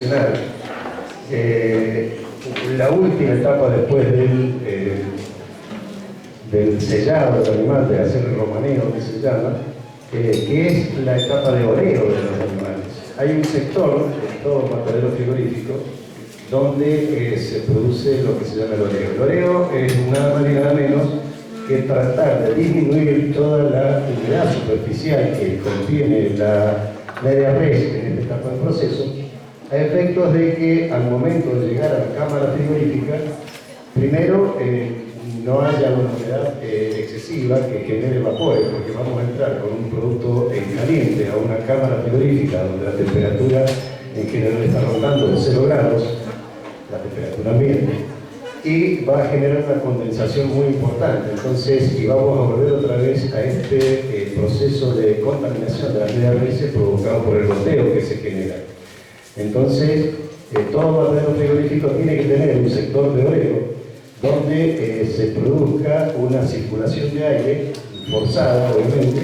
La última etapa después del sellado del animal, de hacer el romaneo que se llama, que es la etapa de oreo de los animales. Hay un sector en todo matadero frigorífico donde se produce lo que se llama el oreo. El oreo es nada más y nada menos que tratar de disminuir toda la humedad superficial que contiene la media res en esta etapa del proceso, a efectos de que al momento de llegar a la cámara frigorífica, primero no haya una humedad excesiva que genere vapores, porque vamos a entrar con un producto caliente a una cámara frigorífica donde la temperatura en general está rondando los 0 grados, la temperatura ambiente, y va a generar una condensación muy importante. Entonces, y vamos a volver otra vez a este proceso de contaminación de las medias reses provocado por el goteo que se genera. Entonces, todo matadero frigorífico tiene que tener un sector de oreo donde se produzca una circulación de aire forzada, obviamente,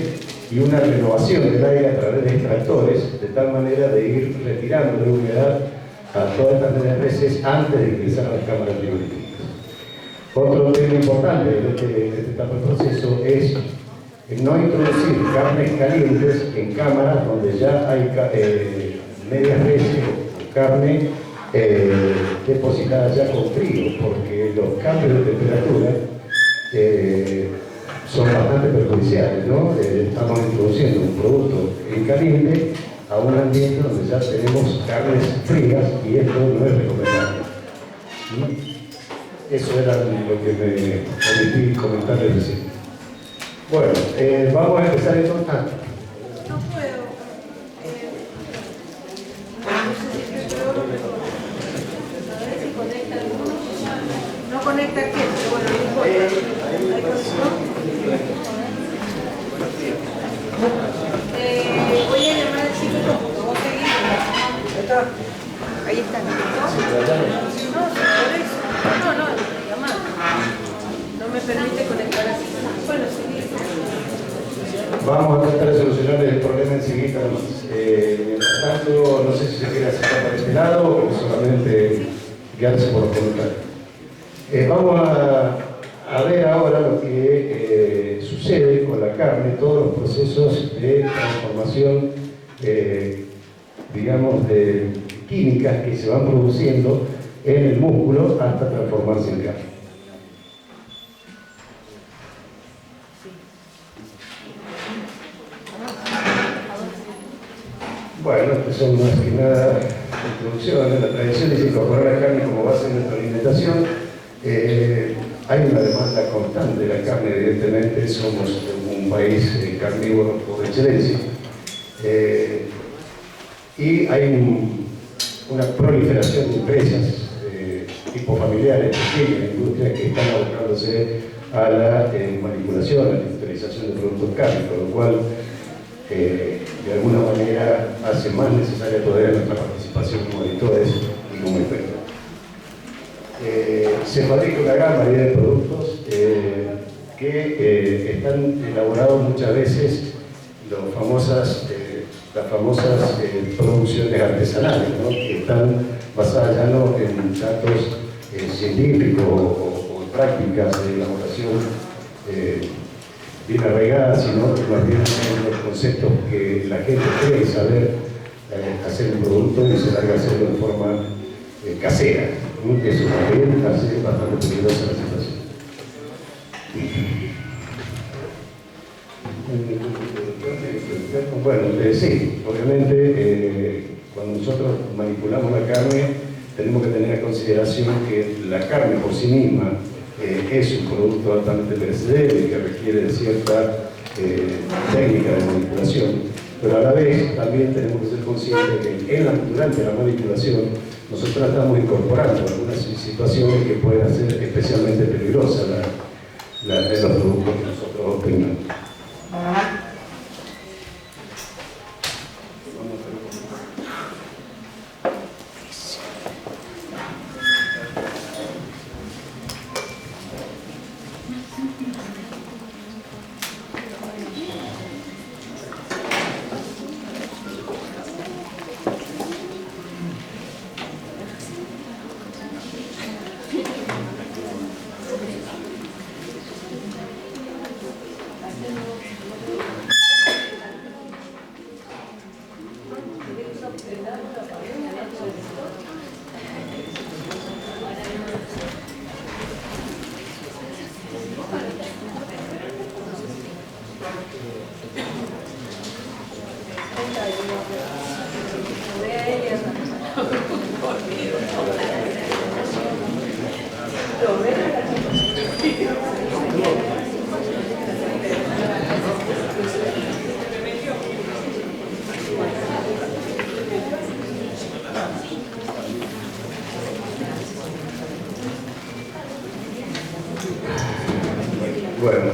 y una renovación del aire a través de extractores, de tal manera de ir retirando de humedad a todas estas medias reses antes de ingresar a las cámaras frigoríficas. Otro tema importante de esta etapa del proceso es no introducir carnes calientes en cámaras donde ya hay medias reses o carne depositada ya con frío, porque los cambios de temperatura son bastante perjudiciales, ¿no? Estamos introduciendo un producto en caliente a un ambiente donde ya tenemos carnes frías y esto no es recomendable. Eso era lo que me omití comentarles recién. Bueno, vamos a empezar entonces. No puedo. No sé si es peor. A ver si conecta alguno. No conecta aquí, pero bueno, no importa. ¿Hay conexión? Voy a llamar al chico como vos seguís. Ahí está. No, por eso. No, llamar. No me permite conectar así. Bueno, seguí. Vamos a tratar de solucionar el problema enseguida. Mientras tanto, no sé si se quiere acercar para este lado o solamente guiarse por los comentarios. Vamos a ver ahora lo que sucede con la carne, todos los procesos de transformación, digamos, de químicas que se van produciendo en el músculo hasta transformarse en carne. Bueno, estas son más que nada introducciones. La tradición es incorporar la carne como base de nuestra alimentación. Hay una demanda constante de la carne, evidentemente somos un país carnívoro por excelencia. Y hay una proliferación de empresas tipo familiares, pequeñas industrias que están abocándose a la manipulación, a la industrialización de productos cárnicos, con lo cual de alguna manera hace más necesaria todavía nuestra participación como editores y como expertos. Se fabrica una gran variedad de productos que están elaborados muchas veces las famosas producciones artesanales, ¿no? Que están basadas ya no en datos científicos o prácticas de elaboración bien arraigadas, sino más bien en los conceptos que la gente cree saber hacer un producto y se larga a hacerlo de forma casera. Eso también hace bastante peligrosa la situación. Bueno, sí, obviamente cuando nosotros manipulamos la carne tenemos que tener en consideración que la carne por sí misma es un producto altamente perecedero que requiere de cierta técnica de manipulación, pero a la vez también tenemos que ser conscientes de que durante la manipulación nosotros estamos incorporando algunas situaciones que pueden hacer especialmente peligrosas los productos que nosotros obtenemos. Bueno,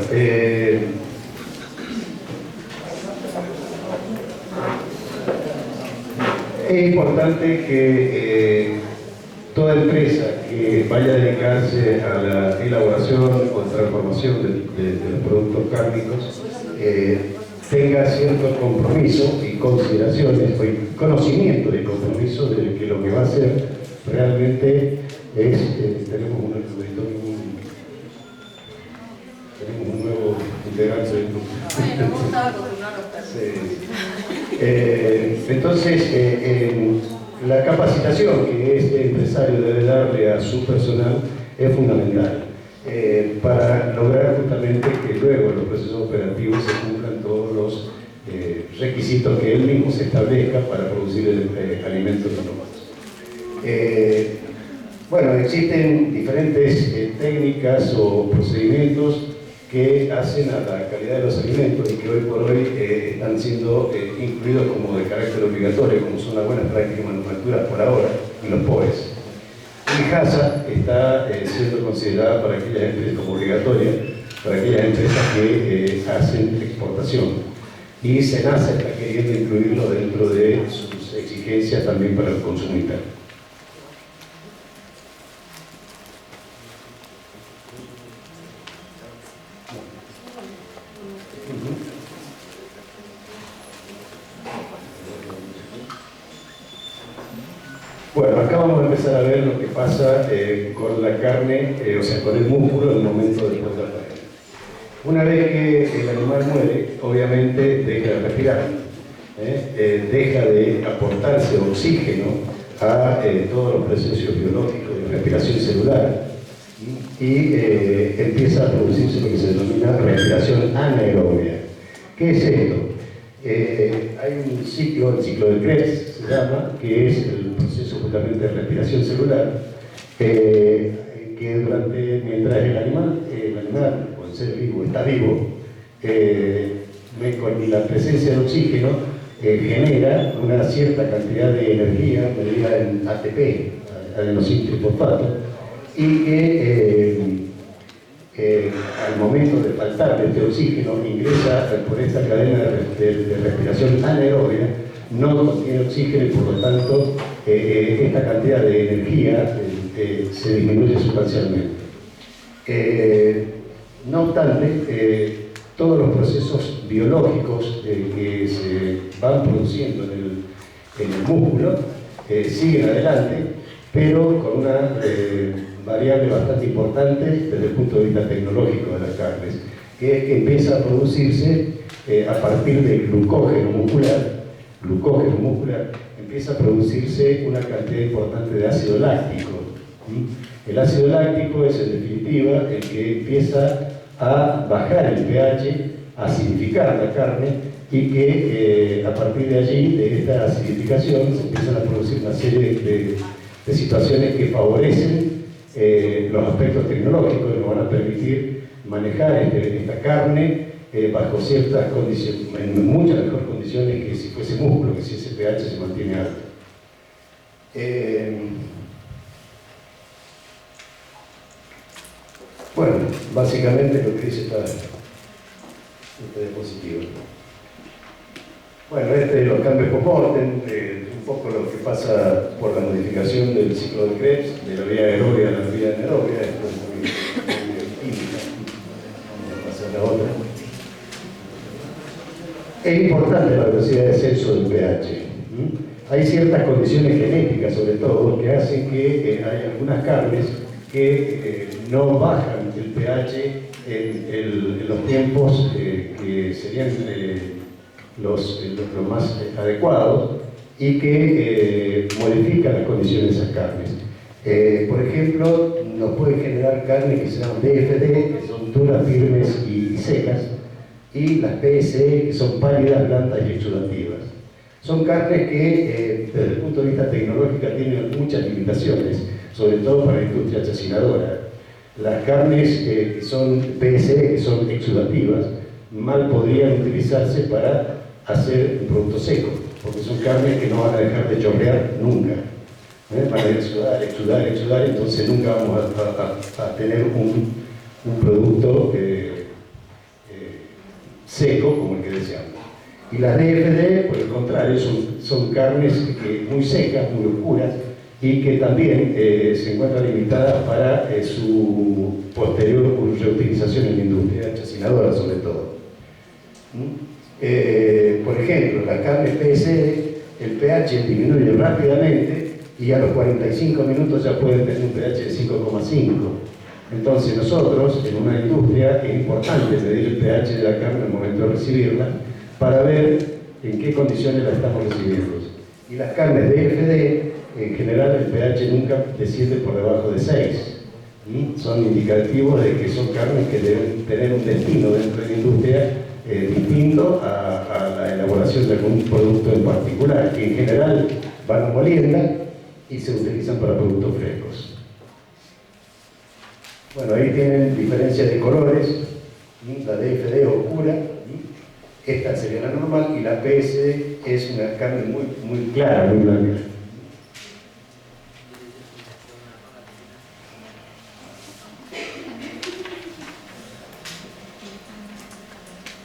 es importante que toda empresa que vaya a dedicarse a la elaboración o transformación de los productos cárnicos tenga cierto compromiso y consideraciones, o conocimiento y compromiso de que lo que va a hacer realmente es, tenemos un nuevo integrante del grupo. Bueno, vos estabas acostumbrado a los perros. Entonces, la capacitación que este empresario debe darle a su personal es fundamental para lograr justamente que luego en los procesos operativos se cumplan todos los requisitos que él mismo se establezca para producir alimentos innovados. Bueno, existen diferentes técnicas o procedimientos que hacen a la calidad de los alimentos y que hoy por hoy están siendo incluidos como de carácter obligatorio, como son las buenas prácticas de manufactura por ahora y los POEs. Y HACCP está siendo considerada para aquellas empresas como obligatoria, para aquellas empresas que hacen exportación. Y SENASA está queriendo incluirlo dentro de sus exigencias también para el consumo interno. Bueno, acá vamos a empezar a ver lo que pasa con la carne, o sea, con el músculo en el momento del potaje. Una vez que el animal muere, obviamente deja de respirar, deja de aportarse oxígeno a todos los procesos biológicos de respiración celular y empieza a producirse lo que se denomina respiración anaerobia. ¿Qué es esto? Hay un ciclo, el ciclo de Krebs se llama, que es el proceso justamente de respiración celular, que mientras el animal o el ser vivo está vivo, con la presencia de oxígeno genera una cierta cantidad de energía medida en ATP, adenosín-trifosfato, y que al momento de faltar este oxígeno ingresa por esta cadena de respiración anaerobia, no contiene oxígeno y por lo tanto esta cantidad de energía se disminuye sustancialmente. No obstante, todos los procesos biológicos que se van produciendo en el músculo siguen adelante, pero con una variable bastante importante desde el punto de vista tecnológico de las carnes, que es que empieza a producirse a partir del glucógeno muscular, empieza a producirse una cantidad importante de ácido láctico. El ácido láctico es en definitiva el que empieza a bajar el pH, a acidificar la carne y que a partir de allí, de esta acidificación, se empiezan a producir una serie de situaciones que favorecen los aspectos tecnológicos y nos van a permitir manejar esta carne bajo ciertas condiciones, en muchas mejores condiciones que si fuese músculo, que si ese pH se mantiene alto. Bueno, básicamente lo que dice esta diapositiva. Bueno, los cambios post-mortem, un poco lo que pasa por la modificación del ciclo de Krebs, de la vía aerobia a la vía anaerobia, esto es muy química. Vamos a pasar a la otra. Es importante la velocidad de descenso del pH. Hay ciertas condiciones genéticas, sobre todo, que hacen que hay algunas carnes que no bajan el pH en los tiempos que serían los más adecuados y que modifican las condiciones de esas carnes. Por ejemplo, nos pueden generar carnes que se llaman DFD, que son duras, firmes y secas, y las PSE, que son pálidas, blandas y exudativas. Son carnes que, desde el punto de vista tecnológico, tienen muchas limitaciones, sobre todo para la industria chacinadora. Las carnes que son PSE, que son exudativas, mal podrían utilizarse para hacer un producto seco, porque son carnes que no van a dejar de chorrear nunca. Van a exudar, exudar, entonces nunca vamos a tener un producto seco como el que deseamos. Y las DFD, por el contrario, son carnes muy secas, muy oscuras, y que también se encuentran limitadas para su posterior reutilización en la industria chacinadora, sobre todo. Por ejemplo, la carne PSD, el pH disminuye rápidamente y a los 45 minutos ya pueden tener un pH de 5,5. Entonces nosotros, en una industria, es importante medir el pH de la carne al momento de recibirla para ver en qué condiciones la estamos recibiendo. Y las carnes DFD, en general, el pH nunca desciende por debajo de 6. Son indicativos de que son carnes que deben tener un destino dentro de la industria distinto a la elaboración de algún producto en particular, que en general van a molienda y se utilizan para productos frescos. Bueno, ahí tienen diferencias de colores, la DFD oscura, esta sería la normal, y la PSD es una carne muy clara, muy blanca.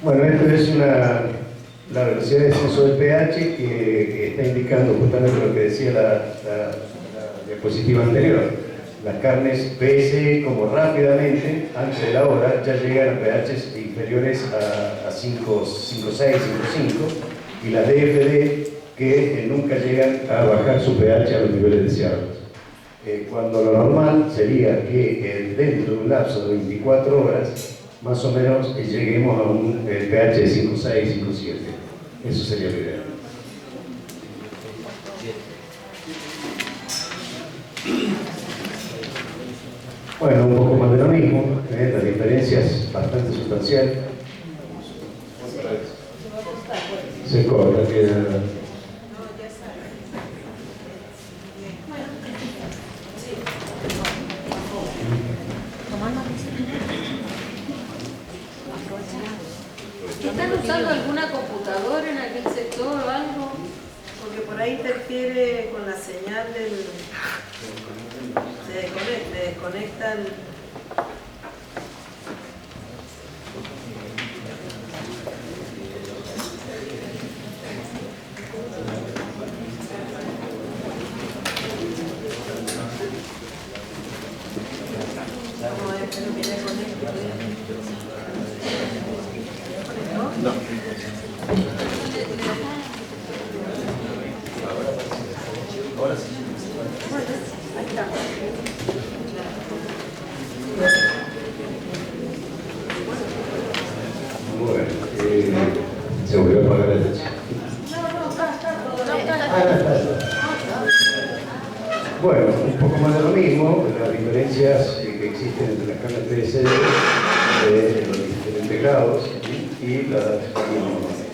Bueno, esto es la velocidad de descenso del pH que está indicando justamente lo que decía la diapositiva anterior. Las carnes PS, como rápidamente, antes de la hora, ya llegan a pHs inferiores a 5,6, 5,5, y las DFD que nunca llegan a bajar su pH a los niveles deseables. Cuando lo normal sería que dentro de un lapso de 24 horas, más o menos lleguemos a un pH de 5,6, 5,7. Eso sería lo ideal. Bueno, un poco más de lo mismo, la diferencia es bastante sustancial. Se corta, queda... ¿Están usando alguna computadora en aquel sector o algo? Porque por ahí interfiere con la señal del... Se desconectan. Vamos a ver que no viene con esto. No. Ahora sí. Bueno, ahí está. Bueno, se volvió a apagar el techo. No, está. Bueno, un poco más de lo mismo, las diferencias que existen entre las carnes PSD de los diferentes grados y las carnes normales.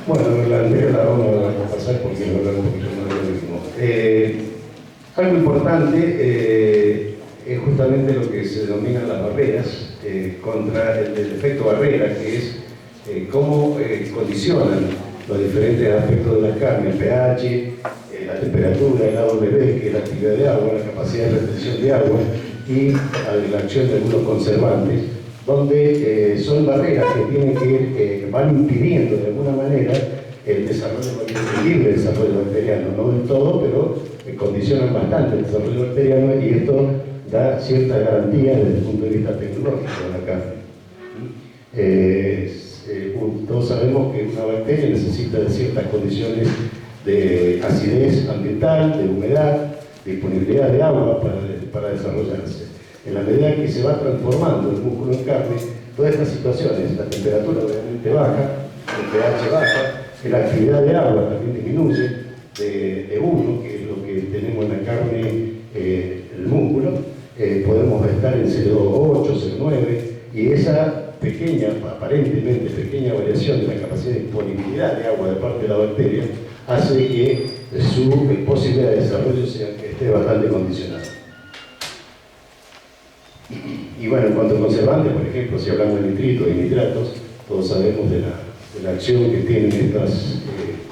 Bueno, la anterior la vamos a pasar porque va a hablar un poquito más de lo mismo. Algo importante es justamente lo que se denominan las barreras contra el efecto barrera, que es cómo condicionan los diferentes aspectos de la carne, el pH, la temperatura, el AWB, que es la actividad de agua, la capacidad de retención de agua y la acción de algunos conservantes, donde son barreras que van impidiendo de alguna manera el libre desarrollo bacteriano, no del todo, pero condicionan bastante el desarrollo bacteriano, y esto da cierta garantía desde el punto de vista tecnológico de la carne. Todos sabemos que una bacteria necesita de ciertas condiciones de acidez ambiental, de humedad, de disponibilidad de agua para desarrollarse. En la medida que se va transformando el músculo en carne, todas estas situaciones, la temperatura obviamente baja, el pH baja, la actividad de agua también disminuye de 1, que es lo que tenemos en la carne, el músculo, podemos estar en 0,8, 0,9, y esa aparentemente pequeña variación de la capacidad de disponibilidad de agua de parte de la bacteria hace que su posibilidad de desarrollo esté bastante condicionada. Y bueno, en cuanto a conservantes, por ejemplo, si hablamos de nitritos y nitratos, todos sabemos de la acción que tienen estos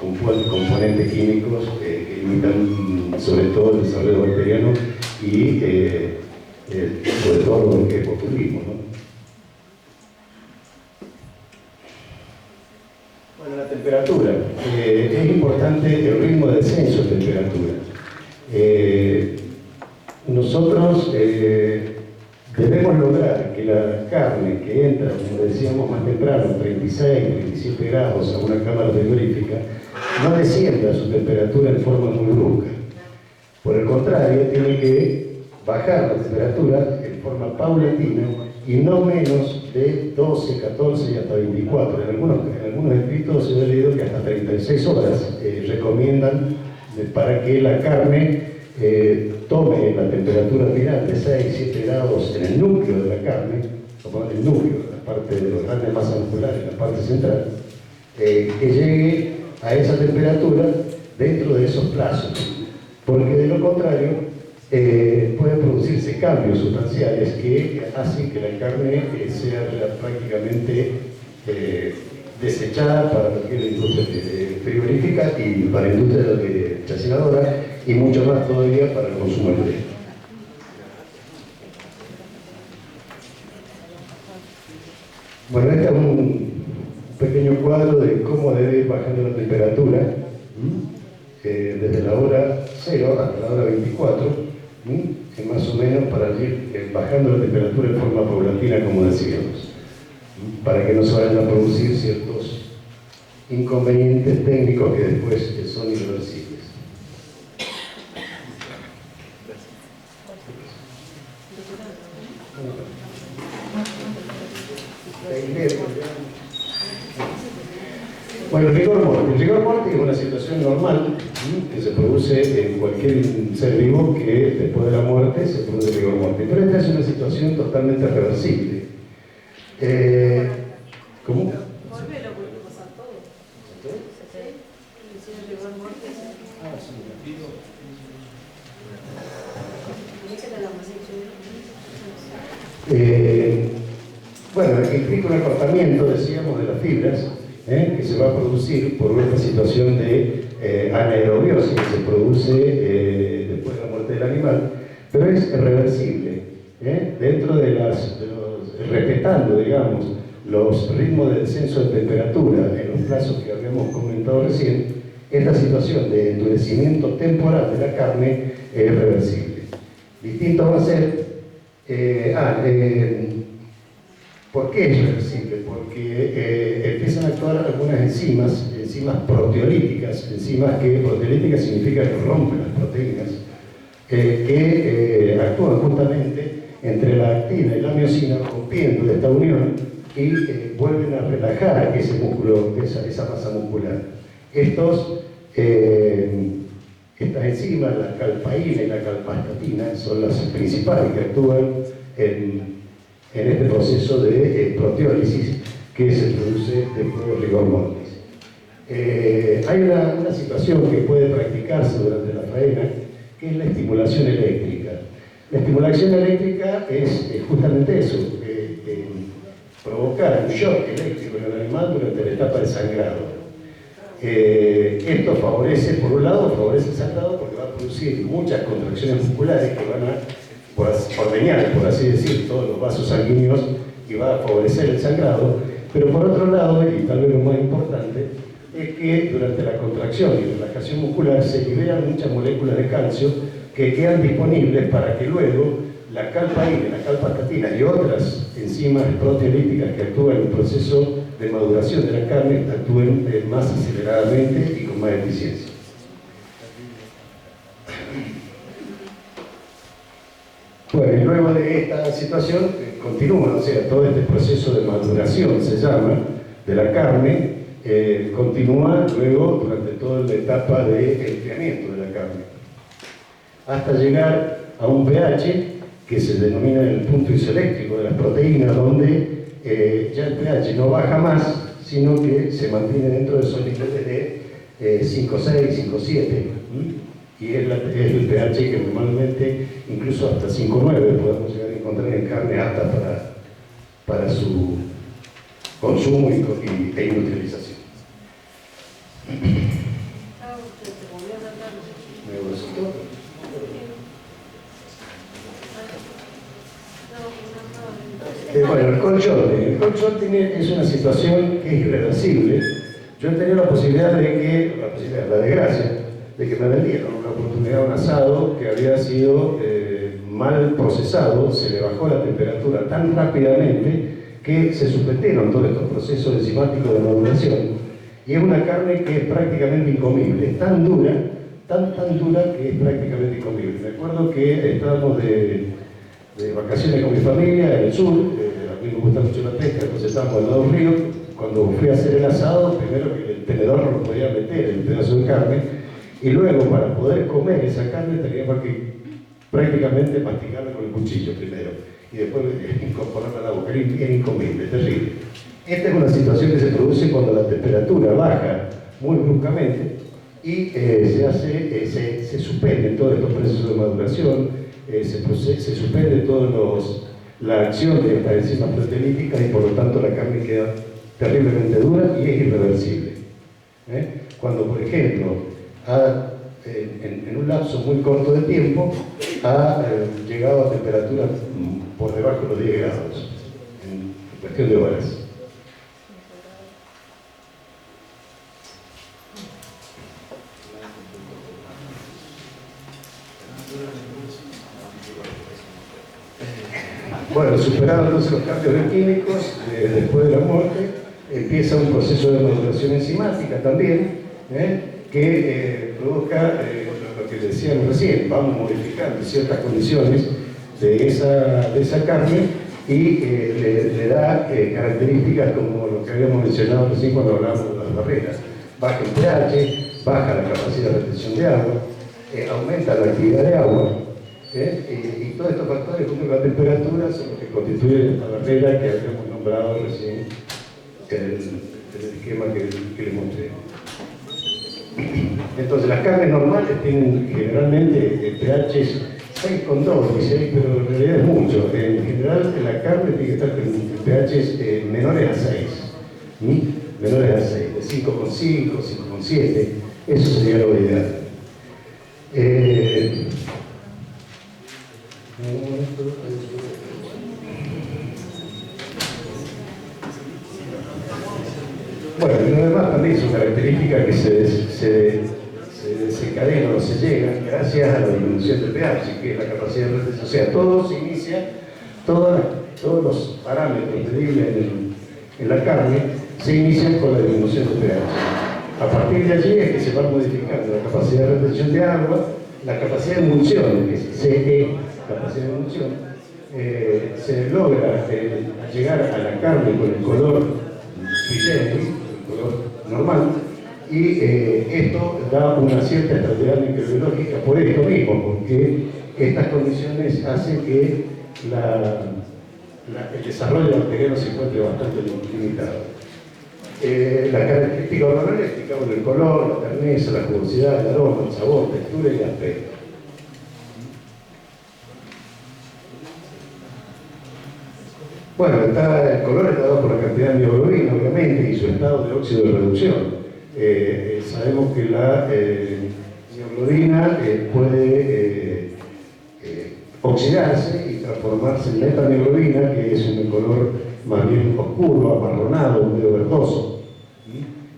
componentes químicos que limitan sobre todo el desarrollo bacteriano y sobre todo lo que es botulismo, ¿no? Bueno, la temperatura. Es importante el ritmo de descenso de temperatura. Nosotros debemos lograr que la carne que entra, como decíamos más temprano, 36, 37 grados a una cámara frigorífica, no descienda su temperatura en forma muy brusca. Por el contrario, tiene que bajar la temperatura en forma paulatina y no menos de 12, 14 y hasta 24. En algunos escritos se ha leído que hasta 36 horas recomiendan para que la carne tome la temperatura final de 6, 7 grados en el núcleo de la carne, como en el núcleo, la parte de los grandes masas musculares, en la parte central, que llegue a esa temperatura dentro de esos plazos, porque de lo contrario pueden producirse cambios sustanciales que hacen que la carne sea prácticamente desechada para lo que es la industria frigorífica y para la industria chacinadora y mucho más todavía para el consumo alimentario. Bueno, este es un pequeño cuadro de cómo debe ir bajando la temperatura desde la hora 0 hasta la hora 24, que más o menos para ir bajando la temperatura en forma paulatina, como decíamos, para que no se vayan a producir ciertos inconvenientes técnicos que después son irreversibles. Bueno, el rigor mortis. El rigor mortis es una situación normal que se produce en cualquier ser vivo que después de la muerte se produce rigor mortis. Pero esta es una situación totalmente reversible. ¿Cómo? Volvelo porque pasa todo. Sí, el rigor mortis. Ah, sí. Bueno, implica un acortamiento, decíamos, de las fibras, que se va a producir por esta situación de anaerobiosis que se produce después de la muerte del animal, pero es reversible, dentro de respetando, digamos, los ritmos de descenso de temperatura en los plazos que habíamos comentado recién. Esta situación de endurecimiento temporal de la carne es reversible. Distinto va a ser ¿por qué es reversible? Porque empiezan a actuar algunas enzimas proteolíticas, proteolíticas significa que rompen las proteínas, que actúan justamente entre la actina y la miosina, rompiendo esta unión y vuelven a relajar ese músculo, esa masa muscular. Estas enzimas, la calpaína y la calpastatina, son las principales que actúan en este proceso de proteólisis que se produce después del rigor mortis. Hay una situación que puede practicarse durante la faena, que es la estimulación eléctrica. La estimulación eléctrica es justamente eso, provocar un shock eléctrico en el animal durante la etapa de sangrado. Esto favorece, por un lado, favorece el sangrado porque va a producir muchas contracciones musculares que van a ordeñar, por así decir, todos los vasos sanguíneos y va a favorecer el sangrado, pero por otro lado, y tal vez lo más importante, es que durante la contracción y relajación muscular se liberan muchas moléculas de calcio que quedan disponibles para que luego la calpaína, la calpastatina y otras enzimas proteolíticas que actúan en el proceso de maduración de la carne actúen más aceleradamente y con más eficiencia. Bueno, y luego de esta situación continúa, o sea, todo este proceso de maduración, se llama, de la carne, continúa luego durante toda la etapa de enfriamiento de la carne, hasta llegar a un pH que se denomina el punto isoeléctrico de las proteínas, donde ya el pH no baja más, sino que se mantiene dentro de esos niveles de 5,6, 5,7, y es el pH que normalmente, incluso hasta 5,9 podemos llegar a encontrar en carne apta para su consumo e industrialización. Bueno, el cold shorting. El cold shorting es una situación que es irreversible. Yo he tenido la posibilidad la desgracia, de que me vendieron una oportunidad de un asado que había sido mal procesado, se le bajó la temperatura tan rápidamente que se suspendieron todos estos procesos enzimáticos de maduración. Y es una carne que es prácticamente incomible, es tan dura que es prácticamente incomible. Me acuerdo que estábamos de vacaciones con mi familia en el sur, a mí me gusta mucho la pesca, entonces estábamos al lado del río. Cuando fui a hacer el asado, primero que el tenedor no lo podía meter, el pedazo de carne, y luego para poder comer esa carne teníamos que prácticamente masticarla con el cuchillo primero, y después incorporarla a la boca. Era incomible, terrible. Esta es una situación que se produce cuando la temperatura baja muy bruscamente y se suspenden todos estos procesos de maduración, se suspende la acción de estas enzimas proteolíticas y por lo tanto la carne queda terriblemente dura y es irreversible. Cuando, por ejemplo, en un lapso muy corto de tiempo ha llegado a temperaturas por debajo de los 10 grados, en cuestión de horas. Bueno, superados entonces los cambios bioquímicos, después de la muerte, empieza un proceso de maduración enzimática también, que provoca lo que decíamos recién, vamos modificando ciertas condiciones de esa carne y le da características como lo que habíamos mencionado recién cuando hablábamos de las barreras. Baja el pH, baja la capacidad de retención de agua, aumenta la actividad de agua, y todos estos factores junto con la temperatura son los que constituyen esta barrera que habíamos nombrado recién en el esquema que les mostré. Entonces las carnes normales tienen generalmente pHs 6,2, 16, pero en realidad es mucho. En general la carne tiene que estar en pHs menores a 6, menores a 6, de 5,5, 5,7, eso sería lo ideal. Bueno, y lo demás también son características que se desencadenan o se llegan gracias a la disminución del pH, que es la capacidad de retención. O sea, todo se inicia, todos los parámetros medibles en la carne se inician con la disminución del pH. A partir de allí es que se va modificando la capacidad de retención de agua, la capacidad de emulsión, que es CE, capacidad de emulsión, se logra llegar a la carne con el color brillante, el color normal, y esto da una cierta estabilidad microbiológica por esto mismo, porque estas condiciones hacen que el desarrollo bacteriano se encuentre bastante limitado. La característica organoléptica, el color, la terneza, la jugosidad, el aroma, el sabor, textura y aspecto. Bueno, el color está dado por la cantidad de mioglobina, obviamente, y su estado de óxido de reducción. Sabemos que la mioglobina puede oxidarse y transformarse en metamioglobina, que es un color más bien oscuro, amarronado, medio verdoso.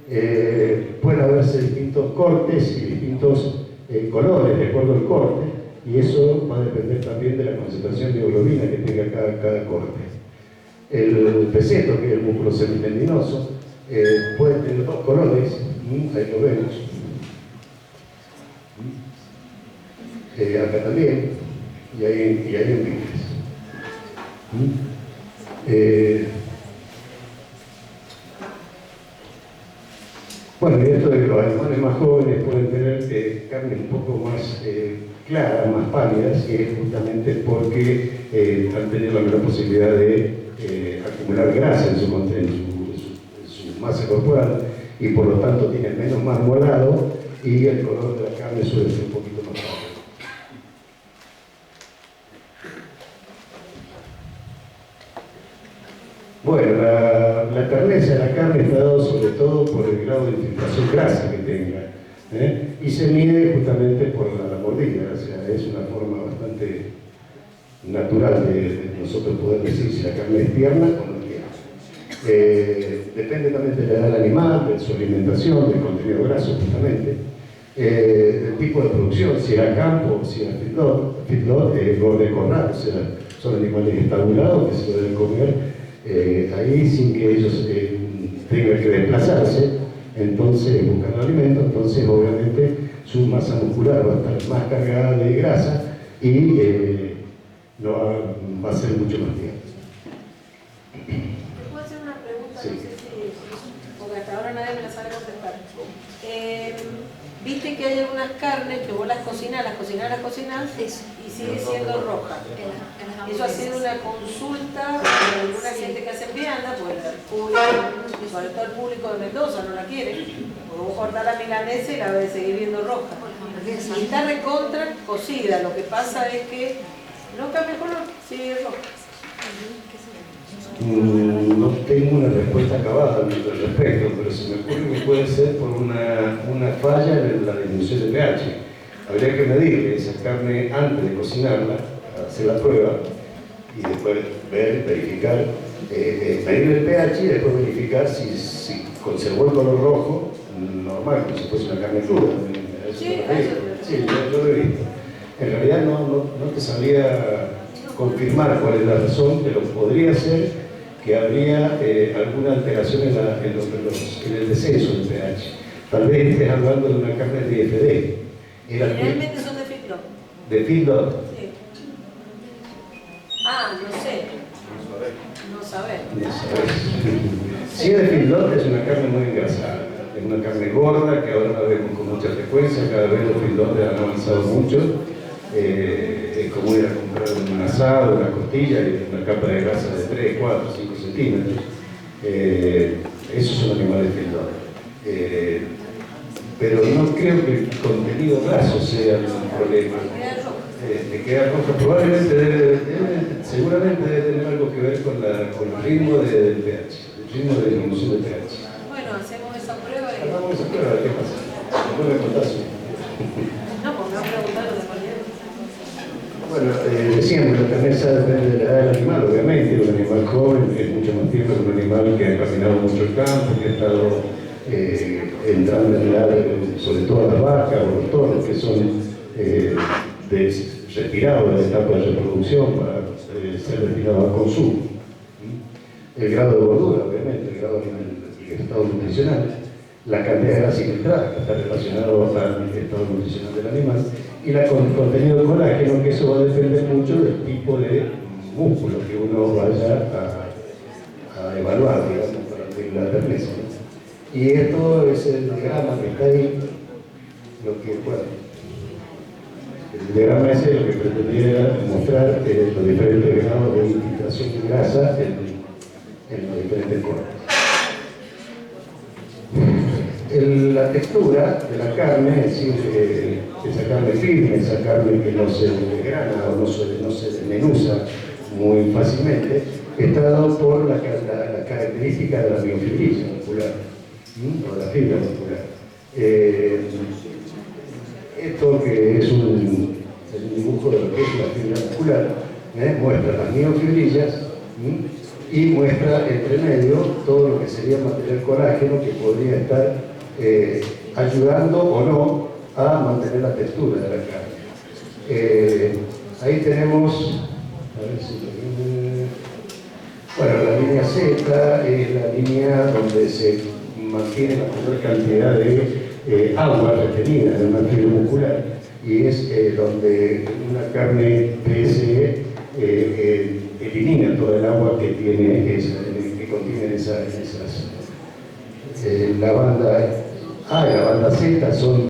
Pueden haberse distintos cortes y distintos colores de acuerdo al corte, y eso va a depender también de la concentración de mioglobina que tenga cada corte. El peseto, que es el músculo semitendinoso, puede tener dos colores, ahí lo vemos. Acá también, y ahí en bíceps. Bueno, y esto de que los animales más jóvenes pueden tener carnes un poco más claras, más pálidas, y es justamente porque han tenido la menor posibilidad de acumular grasa en su masa corporal, y por lo tanto tienen menos marmolado y el color de la carne suele ser un poquito más pálido. Bueno, la terneza de la carne está dado sobre todo por el grado de infiltración grasa que tenga, y se mide justamente por la mordida, o sea, es una forma bastante natural de nosotros poder decir si la carne es tierna o no tierna. Depende también de la edad del animal, de su alimentación, del contenido graso justamente, del tipo de producción, si era campo, si era feedlot, de corral, o sea, son animales estabulados que se deben comer ahí sin que ellos tengan que desplazarse, entonces buscando alimento, entonces obviamente su masa muscular va a estar más cargada de grasa y no va a ser mucho más tiempo. ¿Te puedo hacer una pregunta? Sí. No sé si, porque hasta ahora nadie me la sabe contestar. Viste que hay algunas carnes que vos las cocinás y sigue siendo roja. Eso ha sido una consulta de alguna gente que hace vianda, pues el público, y sobre todo el público de Mendoza no la quiere. Porque vos cortás la milanesa y la ves seguir viendo roja. Y está recontra cocida, lo que pasa es que no cambia color, sigue roja. No tengo una respuesta acabada al respecto, pero se me ocurre que puede ser por una falla en la disminución de pH. Habría que medir esa carne antes de cocinarla, hacer la prueba y después verificar, medir el pH y después verificar si conservó el color rojo normal, como si fuese una carne cruda. Sí, yo lo he visto. En realidad no te sabría confirmar cuál es la razón, pero podría ser que habría alguna alteración en el descenso del pH. Tal vez estés hablando de una carne de IFD. Generalmente son de feedlot. ¿De feedlot? Sí. Ah, no sé. No saber. No sabes. Si es de feedlot, es una carne muy engrasada. Es una carne gorda que ahora la vemos con mucha frecuencia. Cada vez los feedlot han avanzado mucho. Es como ir a comprar un asado, una costilla y una capa de grasa de 3, 4, 5 centímetros. Esos son animales feedlot. Pero no creo que el contenido graso sea un problema. Te queda roja. Probablemente seguramente debe tener algo que ver con el ritmo del pH, el ritmo de disminución del pH. Bueno, hacemos esa prueba y... Hagamos esa prueba, a ver qué pasa. Después me contás. No, porque me han preguntado de cualquier... Bueno, decíamos, la carneza depende de la edad del animal, obviamente. Un animal joven es mucho más tiempo que un animal que ha caminado mucho el campo, que ha estado entrando en edad, sobre todo las vacas o los toros, que son retirados de la etapa de reproducción para ser retirados al consumo. El grado de gordura, obviamente, el grado del estado nutricional, la cantidad de grasa infiltrada, que está relacionado al estado nutricional del animal, y el contenido de colágeno, que eso va a depender mucho del tipo de músculo que uno vaya a evaluar, digamos, para medir la terneza, ¿no? Y esto es el diagrama que está ahí, lo que, bueno, el diagrama ese lo que pretendía mostrar los diferentes grados de infiltración de grasa en los diferentes cortes. La textura de la carne, es decir, esa carne firme, esa carne que no se desgrana o no se desmenuza muy fácilmente, está dado por la característica de la miofibrilla muscular, o la fibra muscular. Esto que es un dibujo de lo que es la fibra muscular, muestra las miofibrillas y muestra entre medio todo lo que sería material colágeno que podría estar ayudando o no a mantener la textura de la carne. Ahí tenemos, a ver si bueno, la línea Z es la línea donde se mantiene la mayor cantidad de agua retenida en una fibra muscular y es donde una carne PSE elimina toda el agua que contiene esas. La banda A y la banda Z son